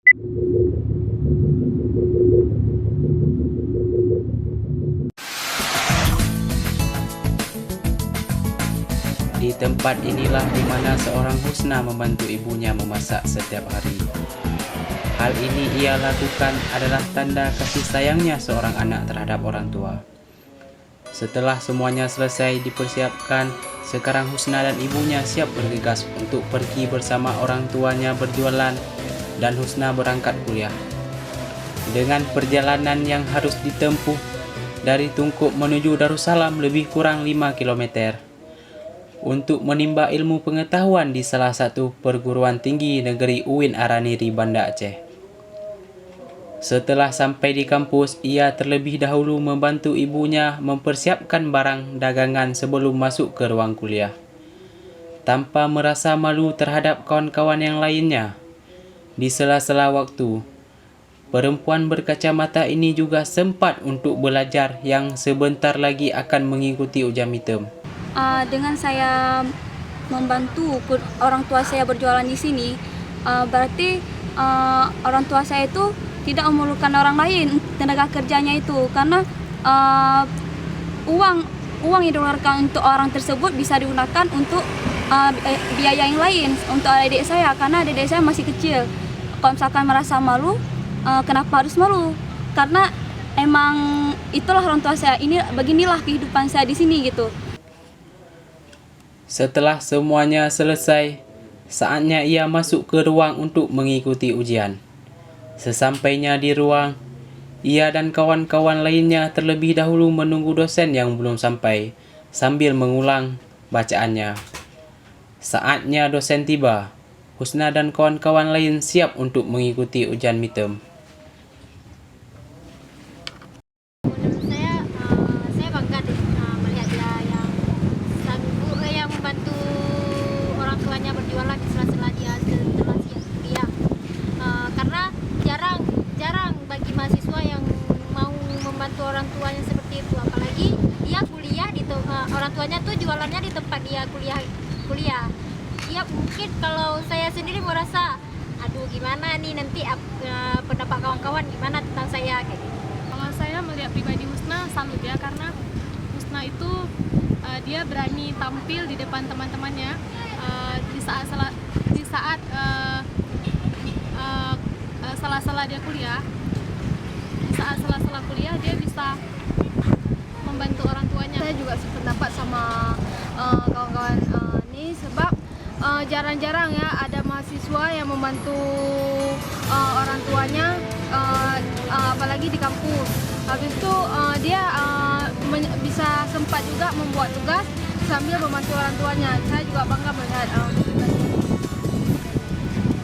Di tempat inilah di mana seorang Husna membantu ibunya memasak setiap hari. Hal ini ia lakukan adalah tanda kasih sayangnya seorang anak terhadap orang tua. Setelah semuanya selesai dipersiapkan, sekarang Husna dan ibunya siap bergegas untuk pergi bersama orang tuanya berjualan dan Husna berangkat kuliah. Dengan perjalanan yang harus ditempuh dari Tungkup menuju Darussalam lebih kurang 5 km untuk menimba ilmu pengetahuan di salah satu perguruan tinggi negeri UIN Araniri, Banda Aceh. Setelah sampai di kampus, ia terlebih dahulu membantu ibunya mempersiapkan barang dagangan sebelum masuk ke ruang kuliah. Tanpa merasa malu terhadap kawan-kawan yang lainnya, di sela-sela waktu, perempuan berkacamata ini juga sempat untuk belajar yang sebentar lagi akan mengikuti ujian midterm. Dengan saya membantu orang tua saya berjualan di sini, berarti orang tua saya itu tidak memerlukan orang lain tenaga kerjanya itu, karena uang yang dikeluarkan untuk orang tersebut bisa digunakan untuk biaya yang lain untuk adik saya, karena adik saya masih kecil. Kalau misalkan merasa malu, kenapa harus malu? Karena emang itulah orang tua saya, beginilah kehidupan saya di sini gitu. Setelah semuanya selesai, saatnya ia masuk ke ruang untuk mengikuti ujian. Sesampainya di ruang, ia dan kawan-kawan lainnya terlebih dahulu menunggu dosen yang belum sampai sambil mengulang bacaannya. Saatnya dosen tiba, Husna dan kawan-kawan lain siap untuk mengikuti ujian midterm. Saya bangga deh melihat dia yang sanggup yang membantu orang tuanya berjualan di sela-sela dia setelah kuliah. Karena jarang bagi mahasiswa yang mau membantu orang tuanya seperti itu, apalagi dia kuliah di orang tuanya tuh jualannya di tempat dia kuliah. Ya mungkin kalau saya sendiri merasa, aduh gimana nih nanti pendapat kawan-kawan gimana tentang saya kayak gitu. Kalau saya melihat pribadi Husna, salut ya, karena Husna itu dia berani tampil di depan teman-temannya di saat sela-sela dia kuliah. Di saat sela-sela kuliah dia bisa membantu orang tuanya. Saya juga sependapat sama kawan-kawan ini, sebab jarang-jarang ya ada mahasiswa yang membantu orang tuanya, apalagi di kampus. Habis itu dia bisa sempat juga membuat tugas sambil membantu orang tuanya. Saya juga bangga melihat